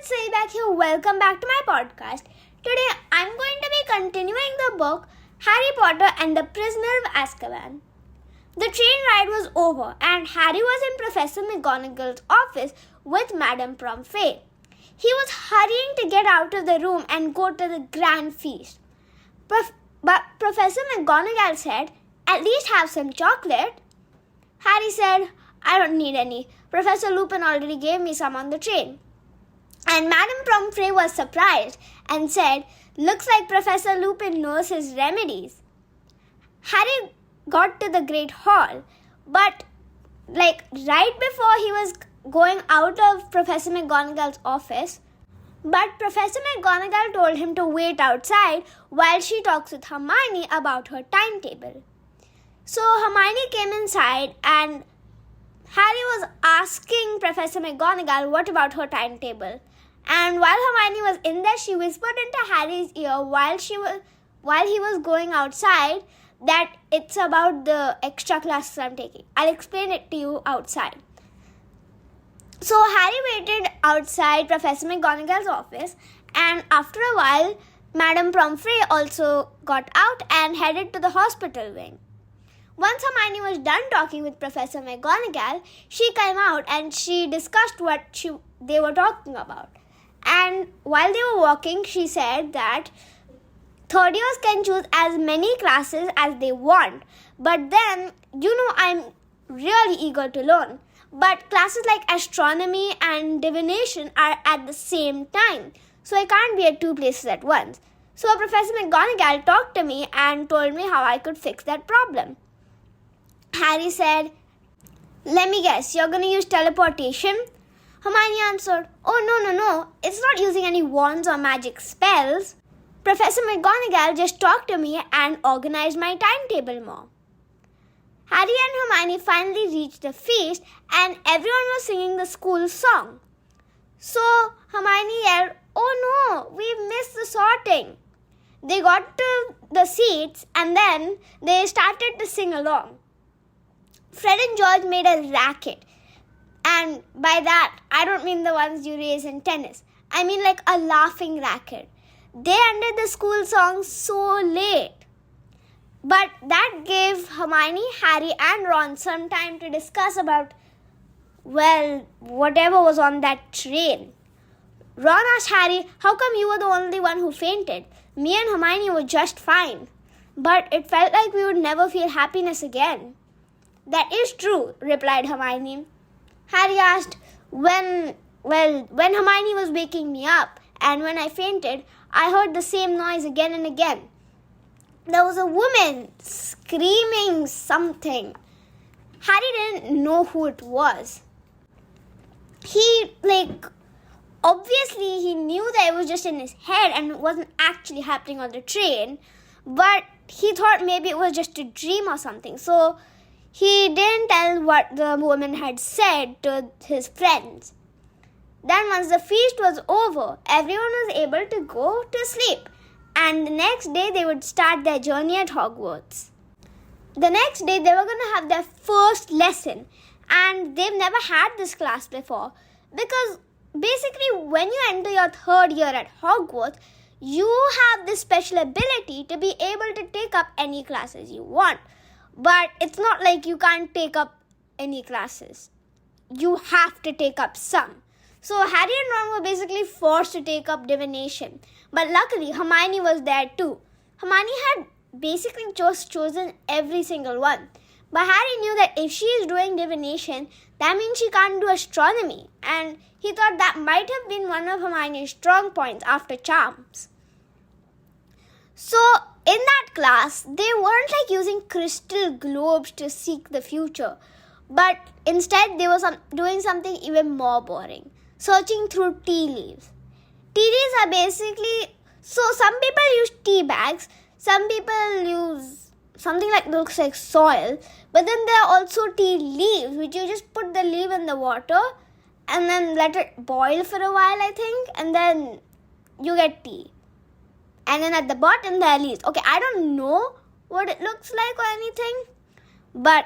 it's Sai back here. Welcome back to my podcast. Today I'm going to be continuing the book Harry Potter and the Prisoner of Azkaban. The train ride was over and Harry was in Professor McGonagall's office with Madame Pomfrey. He was hurrying to get out of the room and go to the grand feast. But Professor McGonagall said, "At least have some chocolate." Harry said, "I don't need any. Professor Lupin already gave me some on the train." And Madame Pomfrey was surprised and said, "Looks like Professor Lupin knows his remedies." Harry got to the Great Hall, but right before he was going out of Professor McGonagall's office, but Professor McGonagall told him to wait outside while she talks with Hermione about her timetable. So Hermione came inside and Harry was asking Professor McGonagall what about her timetable. And while Hermione was in there, she whispered into Harry's ear while he was going outside that it's about the extra classes I'm taking. I'll explain it to you outside. So Harry waited outside Professor McGonagall's office, and after a while, Madame Pomfrey also got out and headed to the hospital wing. Once Hermione was done talking with Professor McGonagall, she came out and she discussed what they were talking about. And while they were walking, she said that third years can choose as many classes as they want. But then, I'm really eager to learn. But classes like astronomy and divination are at the same time. So I can't be at two places at once. So Professor McGonagall talked to me and told me how I could fix that problem. Harry said, "Let me guess, you're going to use teleportation?" Hermione answered, "Oh, no. It's not using any wands or magic spells. Professor McGonagall just talked to me and organized my timetable more." Harry and Hermione finally reached the feast and everyone was singing the school song. So Hermione yelled, "Oh no, we've missed the sorting." They got to the seats and then they started to sing along. Fred and George made a racket. And by that, I don't mean the ones you raise in tennis. I mean like a laughing racket. They ended the school song so late. But that gave Hermione, Harry and Ron some time to discuss about, whatever was on that train. Ron asked Harry, "How come you were the only one who fainted? Me and Hermione were just fine. But it felt like we would never feel happiness again." "That is true," replied Hermione. Harry asked, when Hermione was waking me up and when I fainted, I heard the same noise again and again. There was a woman screaming something. Harry didn't know who it was. Obviously he knew that it was just in his head and it wasn't actually happening on the train, but he thought maybe it was just a dream or something. So he didn't tell what the woman had said to his friends. Then once the feast was over, everyone was able to go to sleep. And the next day they would start their journey at Hogwarts. The next day they were going to have their first lesson. And they've never had this class before. Because basically when you enter your third year at Hogwarts, you have this special ability to be able to take up any classes you want. But it's not like you can't take up any classes. You have to take up some. So Harry and Ron were basically forced to take up divination. But luckily, Hermione was there too. Hermione had basically chosen every single one. But Harry knew that if she is doing divination, that means she can't do astronomy. And he thought that might have been one of Hermione's strong points after charms. So in that class, they weren't using crystal globes to seek the future. But instead, they were doing something even more boring. Searching through tea leaves. Tea leaves are basically, so some people use tea bags, some people use something looks like soil, but then there are also tea leaves, which you just put the leaf in the water and then let it boil for a while, I think, and then you get tea. And then at the bottom there are leaves. Okay, I don't know what it looks like or anything, but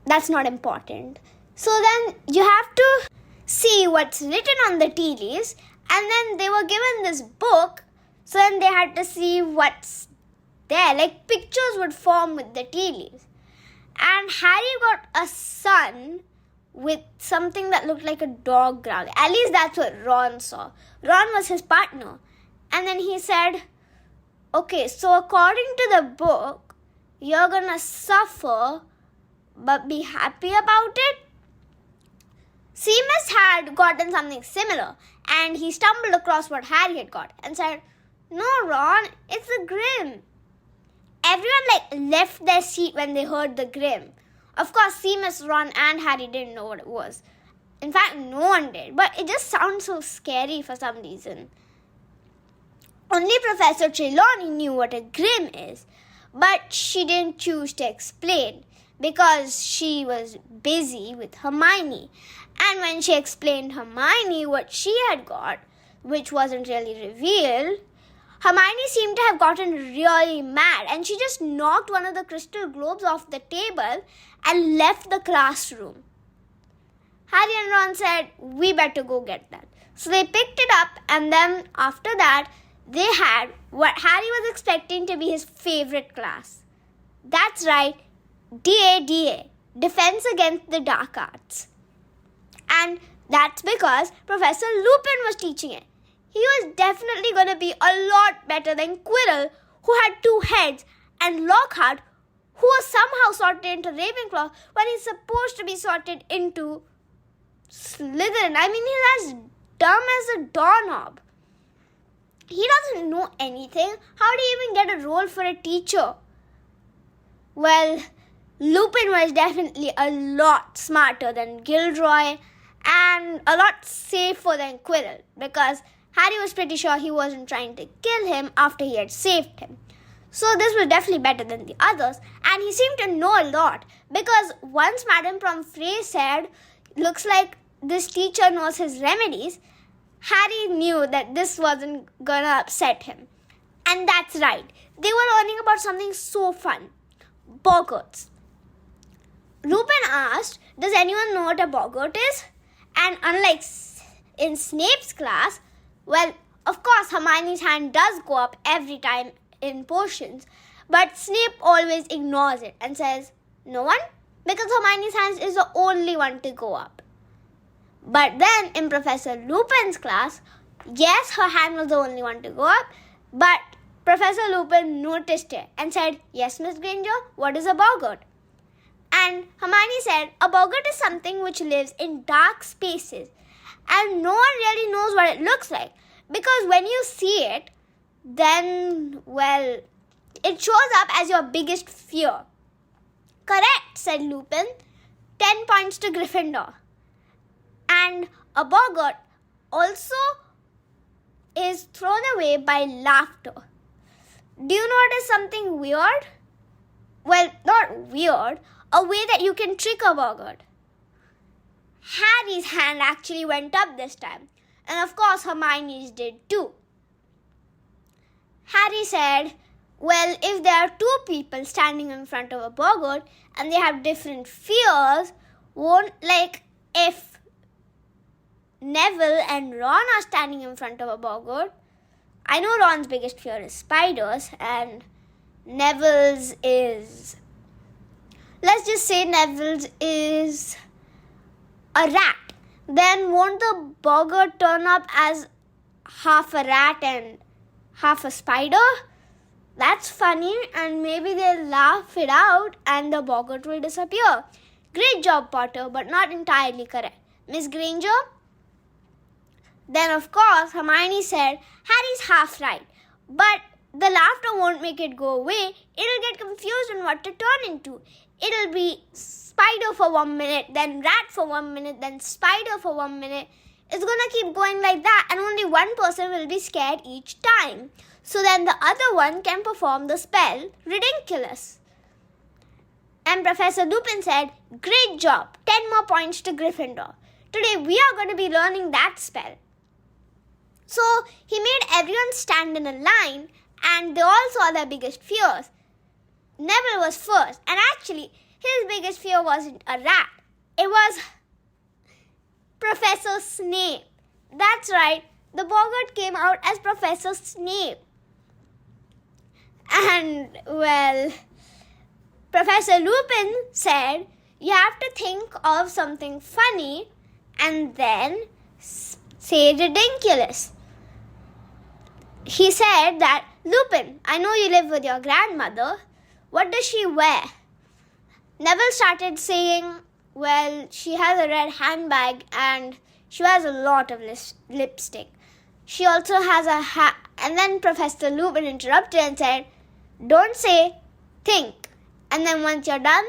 that's not important. So then you have to see what's written on the tea leaves And then they were given this book, so then they had to see what's there. Like pictures would form with the tea leaves. And Harry got a sun with something that looked like a dog growling. At least that's what Ron saw. Ron was his partner. And then he said, okay, so according to the book, you're gonna suffer but be happy about it. Seamus had gotten something similar, and he stumbled across what Harry had got and said, no, Ron, it's a Grim. Everyone left their seat when they heard the Grim. Of course, Seamus, Ron and Harry didn't know what it was. In fact, no one did, but it just sounds so scary for some reason. Only Professor Trelawney knew what a Grim is, but she didn't choose to explain because she was busy with Hermione. And when she explained Hermione what she had got, which wasn't really revealed, Hermione seemed to have gotten really mad, and she just knocked one of the crystal globes off the table and left the classroom. Harry and Ron said, we better go get that. So they picked it up, and then after that, they had what Harry was expecting to be his favorite class. That's right, DADA, Defense Against the Dark Arts. And that's because Professor Lupin was teaching it. He was definitely going to be a lot better than Quirrell, who had 2 heads, and Lockhart, who was somehow sorted into Ravenclaw when he's supposed to be sorted into Slytherin. I mean, he's as dumb as a doorknob. He doesn't know anything. How did he even get a role for a teacher? Well, Lupin was definitely a lot smarter than Gilderoy and a lot safer than Quirrell, because Harry was pretty sure he wasn't trying to kill him after he had saved him. So this was definitely better than the others, and he seemed to know a lot, because once Madame Pomfrey said, looks like this teacher knows his remedies, Harry knew that this wasn't gonna upset him. And that's right, they were learning about something so fun, boggarts. Lupin asked, does anyone know what a boggart is? And unlike in Snape's class, well, of course Hermione's hand does go up every time in potions, but Snape always ignores it and says, no one? Because Hermione's hand is the only one to go up. But then in Professor Lupin's class, yes, her hand was the only one to go up, but Professor Lupin noticed it and said, yes, Miss Granger, what is a boggart? And Hermione said, a boggart is something which lives in dark spaces, and no one really knows what it looks like, because when you see it, then, well, it shows up as your biggest fear. Correct, said Lupin. 10 points to Gryffindor. And a boggart also is thrown away by laughter. Do you notice something weird? Well, not weird, a way that you can trick a boggart. Harry's hand actually went up this time, and of course Hermione's did too. Harry said, well, if there are 2 people standing in front of a boggart and they have different fears, if Neville and Ron are standing in front of a boggart, I know Ron's biggest fear is spiders, and Neville's is, let's just say Neville's is a rat. Then won't the boggart turn up as half a rat and half a spider? That's funny, and maybe they'll laugh it out and the boggart will disappear. Great job, Potter, but not entirely correct. Miss Granger? Then, of course, Hermione said, Harry's half right, but the laughter won't make it go away. It'll get confused on what to turn into. It'll be spider for 1 minute, then rat for 1 minute, then spider for 1 minute. It's going to keep going like that, and only one person will be scared each time. So then the other one can perform the spell Ridinculous. And Professor Lupin said, great job, 10 more points to Gryffindor. Today we are going to be learning that spell. So he made everyone stand in a line, and they all saw their biggest fears. Neville was first, and actually his biggest fear wasn't a rat. It was Professor Snape. That's right, the boggart came out as Professor Snape. And, well, Professor Lupin said, you have to think of something funny and then say ridiculous. He said that, Lupin, I know you live with your grandmother. What does she wear? Neville started saying, well, she has a red handbag and she wears a lot of lipstick. She also has a hat. And then Professor Lupin interrupted and said, don't say think. And then once you're done,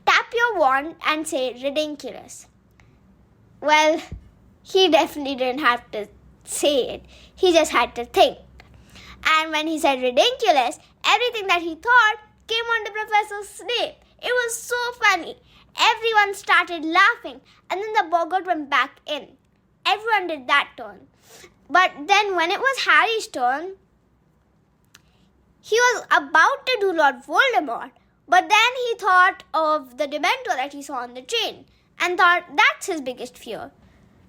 tap your wand and say ridiculous. Well, he definitely didn't have to say it. He just had to think. And when he said ridiculous, everything that he thought came onto Professor Snape. It was so funny. Everyone started laughing and then the boggart went back in. Everyone did that turn. But then when it was Harry's turn, he was about to do Lord Voldemort. But then he thought of the Dementor that he saw on the train and thought that's his biggest fear.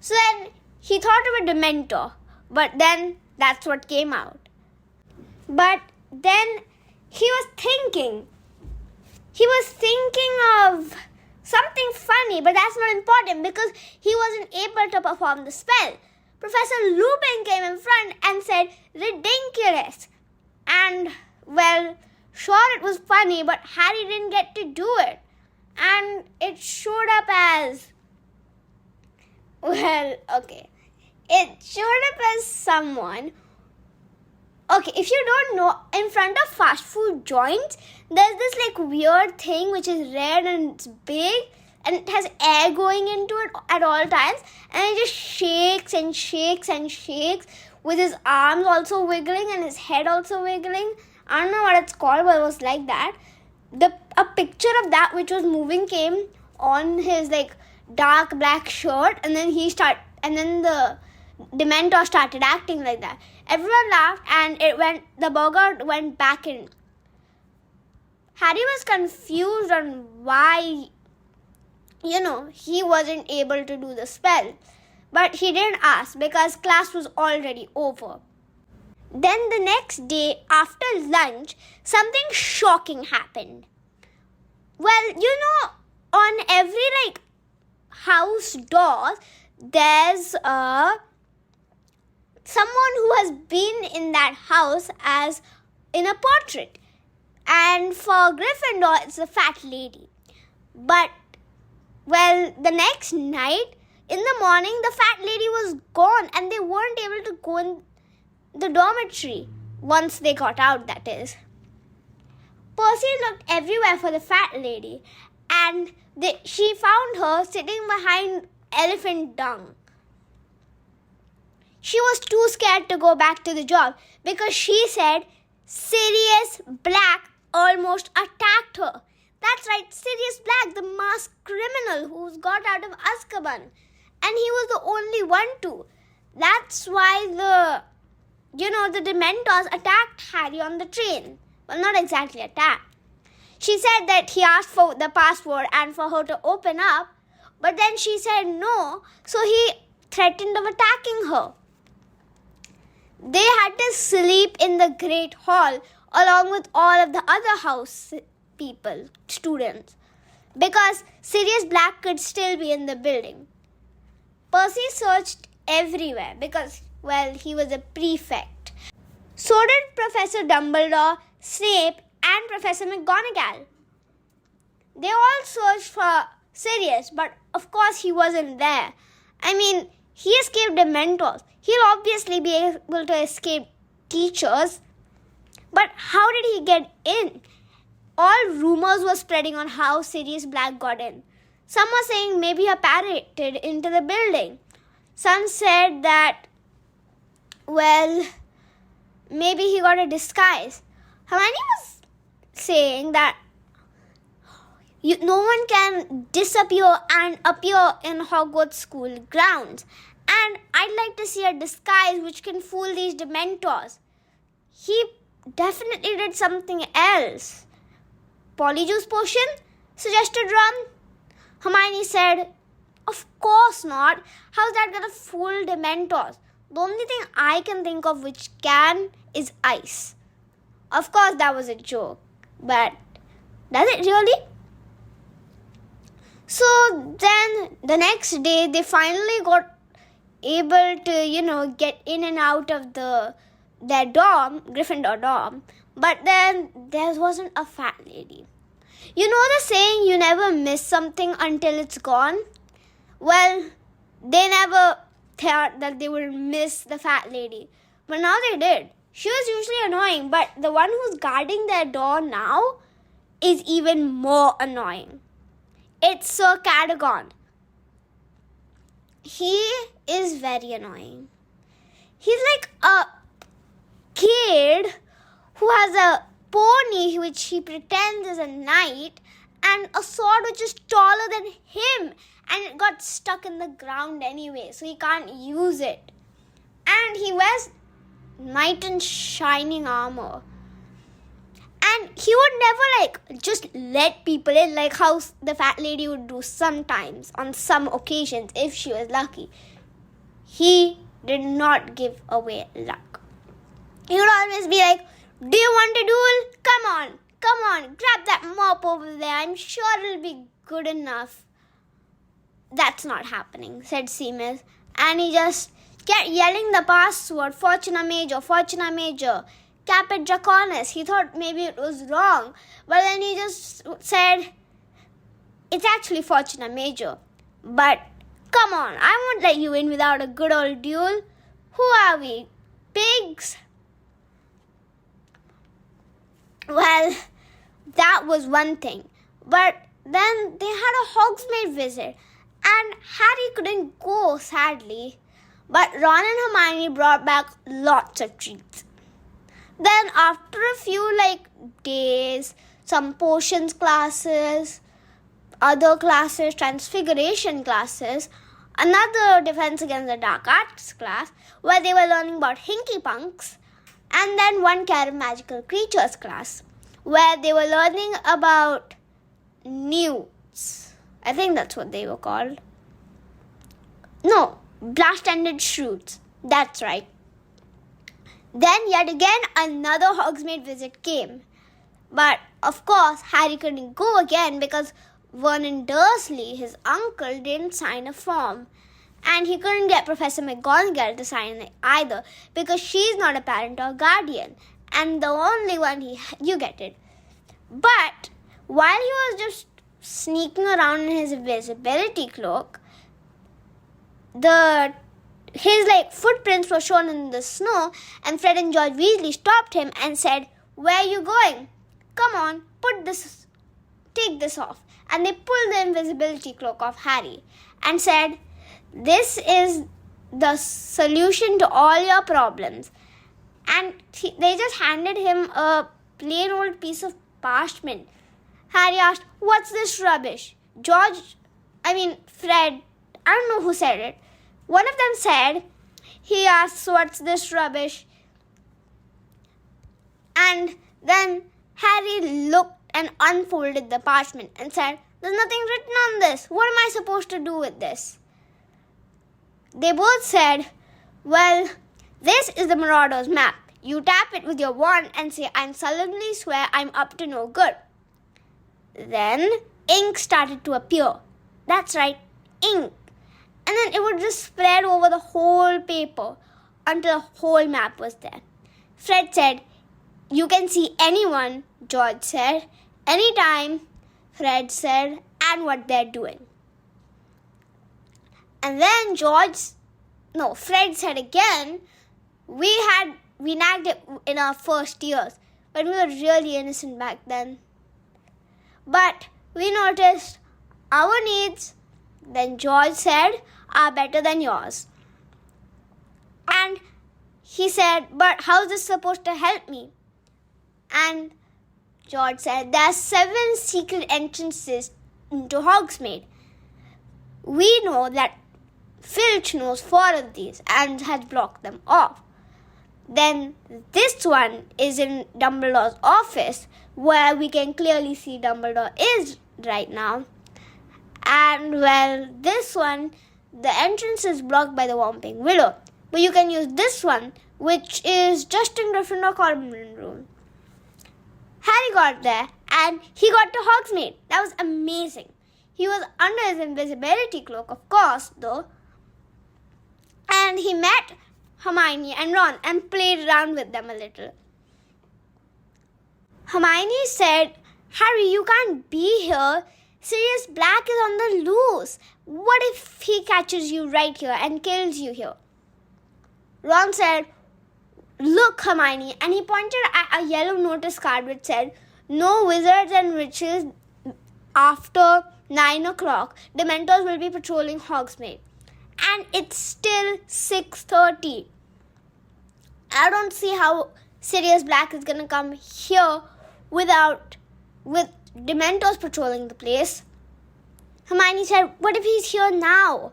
So then he thought of a Dementor. But then that's what came out. But then he was thinking of something funny, but that's not important because he wasn't able to perform the spell. Professor Lupin came in front and said, ridiculous. And, well, sure it was funny, but Harry didn't get to do it. And it showed up as, it showed up as someone. Okay, if you don't know, in front of fast food joints, there's this weird thing which is red and it's big and it has air going into it at all times and it just shakes and shakes and shakes with his arms also wiggling and his head also wiggling. I don't know what it's called, but it was like that. A picture of that which was moving came on his dark black shirt and then the Dementor started acting like that. Everyone laughed and the boggart went back in. Harry was confused on why, he wasn't able to do the spell. But he didn't ask because class was already over. Then the next day after lunch, something shocking happened. Well, on every house door, there's someone who has been in that house as in a portrait. And for Gryffindor, it's a fat lady. But, well, the next night, in the morning, the fat lady was gone and they weren't able to go in the dormitory. Once they got out, that is. Percy looked everywhere for the fat lady and she found her sitting behind elephant dung. She was too scared to go back to the job because she said Sirius Black almost attacked her. That's right, Sirius Black, the masked criminal who's got out of Azkaban. And he was the only one to. That's why the Dementors attacked Harry on the train. Well, not exactly attacked. She said that he asked for the password and for her to open up. But then she said no, so he threatened of attacking her. They had to sleep in the Great Hall along with all of the other house people, students, because Sirius Black could still be in the building. Percy searched everywhere because, well, he was a prefect. So did Professor Dumbledore, Snape, and Professor McGonagall. They all searched for Sirius, but of course he wasn't there. I mean, he escaped Dementors. He'll obviously be able to escape teachers. But how did he get in? All rumors were spreading on how Sirius Black got in. Some were saying maybe he parroted into the building. Some said that, well, maybe he got a disguise. Hermione was saying that no one can disappear and appear in Hogwarts school grounds. And I'd like to see a disguise which can fool these Dementors. He definitely did something else. Polyjuice potion? Suggested Ron. Hermione said, of course not. How's that going to fool Dementors? The only thing I can think of which can is ice. Of course, that was a joke. But does it really? So then the next day, they finally got able to, get in and out of their dorm, Gryffindor dorm. But then there wasn't a fat lady. You know the saying, you never miss something until it's gone? Well, they never thought that they would miss the fat lady. But now they did. She was usually annoying, but the one who's guarding their door now is even more annoying. It's Sir Cadogan. He is very annoying. He's like a kid who has a pony which he pretends is a knight and a sword which is taller than him, and it got stuck in the ground anyway, so he can't use it. And he wears knight in shining armor. And he would never just let people in like how the fat lady would do sometimes on some occasions if she was lucky. He did not give away luck. He would always be like, do you want to duel? Come on, grab that mop over there. I'm sure it'll be good enough. That's not happening, said Seamus. And he just kept yelling the password, Fortuna Major, Capet Draconis. He thought maybe it was wrong. But then he just said, it's actually Fortuna Major. But come on, I won't let you in without a good old duel. Who are we? Pigs? Well, that was one thing. But then they had a Hogsmeade visit. And Harry couldn't go, sadly. But Ron and Hermione brought back lots of treats. Then after a few days, some potions classes, other classes, transfiguration classes, another defense against the dark arts class where they were learning about hinky punks, and then one care of magical creatures class where they were learning about newts. I think that's what they were called. No, blast-ended shrews. That's right. Then yet again another Hogsmeade visit came. But of course Harry couldn't go again because Vernon Dursley, his uncle, didn't sign a form. And he couldn't get Professor McGonagall to sign it either because she's not a parent or guardian. And the only one you get it. But while he was just sneaking around in his invisibility cloak, his footprints were shown in the snow, and Fred and George Weasley stopped him and said, "Where are you going? Come on, take this off." And they pulled the invisibility cloak off Harry and said, "This is the solution to all your problems." And they just handed him a plain old piece of parchment. Harry asked, "What's this rubbish?" Fred, I don't know who said it. One of them said, he asks, "What's this rubbish?" And then Harry looked and unfolded the parchment and said, "There's nothing written on this. What am I supposed to do with this?" They both said, "Well, this is the Marauders map. You tap it with your wand and say, 'I solemnly swear I'm up to no good.'" Then ink started to appear. That's right, ink. And then it would just spread over the whole paper until the whole map was there. Fred said, "You can see anyone," George said. "Anytime," Fred said, "and what they're doing." And then Fred said again, we nagged it in our first years, but we were really innocent back then. But we noticed our needs, then George said, are better than yours. And he said, "But how is this supposed to help me?" And George said, "There are 7 secret entrances into Hogsmeade. We know that Filch knows 4 of these and has blocked them off. Then this one is in Dumbledore's office, where we can clearly see Dumbledore is right now. And this one, the entrance is blocked by the Whomping Willow. but you can use this one, which is just in Gryffindor common room. Harry got there and he got to Hogsmeade. That was amazing. He was under his invisibility cloak, of course, though. And he met Hermione and Ron and played around with them a little. Hermione said, Harry, you can't be here. Sirius Black is on the loose. What if he catches you right here and kills you here? Ron said, look, Hermione, and he pointed at a yellow notice card which said, no wizards and witches after 9 o'clock. Dementors will be patrolling Hogsmeade. And it's still 6:30. I don't see how Sirius Black is going to come here with Dementors patrolling the place. Hermione said, what if he's here now?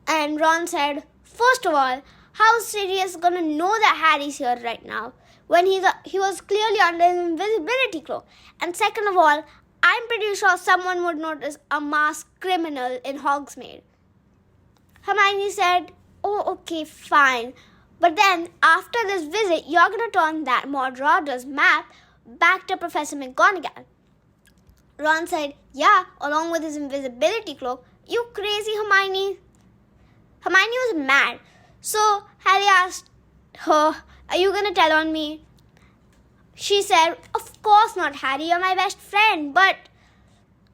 And Ron said, first of all, how is Sirius going to know that Harry's here right now when he was clearly under his invisibility cloak? And second of all, I'm pretty sure someone would notice a masked criminal in Hogsmeade. Hermione said, oh, okay, fine. But then, after this visit, you're going to turn that maurauders map back to Professor McGonagall. Ron said, yeah, along with his invisibility cloak. You crazy, Hermione? Hermione was mad. So, Harry asked her, are you going to tell on me? She said, of course not, Harry. You're my best friend. But,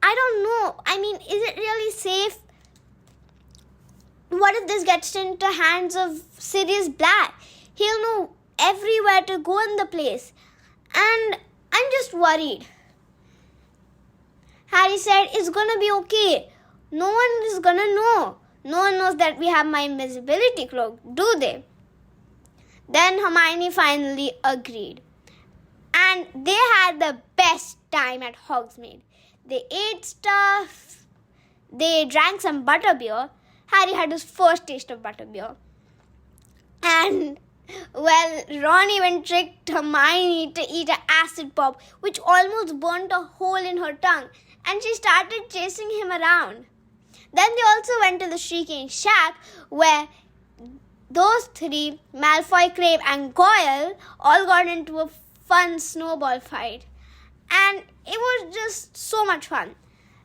I don't know. I mean, is it really safe? What if this gets into hands of Sirius Black? He'll know everywhere to go in the place. And I'm just worried. Harry said, it's going to be okay. No one is going to know. No one knows that we have my invisibility cloak, do they? Then Hermione finally agreed. And they had the best time at Hogsmeade. They ate stuff. They drank some butterbeer. Harry had his first taste of butterbeer. And, well, Ron even tricked Hermione to eat an acid pop, which almost burnt a hole in her tongue. And she started chasing him around. Then they also went to the Shrieking Shack, where those three, Malfoy, Crabbe and Goyle, all got into a fun snowball fight. And it was just so much fun.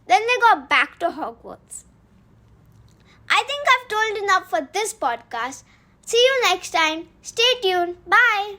Then they got back to Hogwarts. I think I've told enough for this podcast. See you next time. Stay tuned. Bye.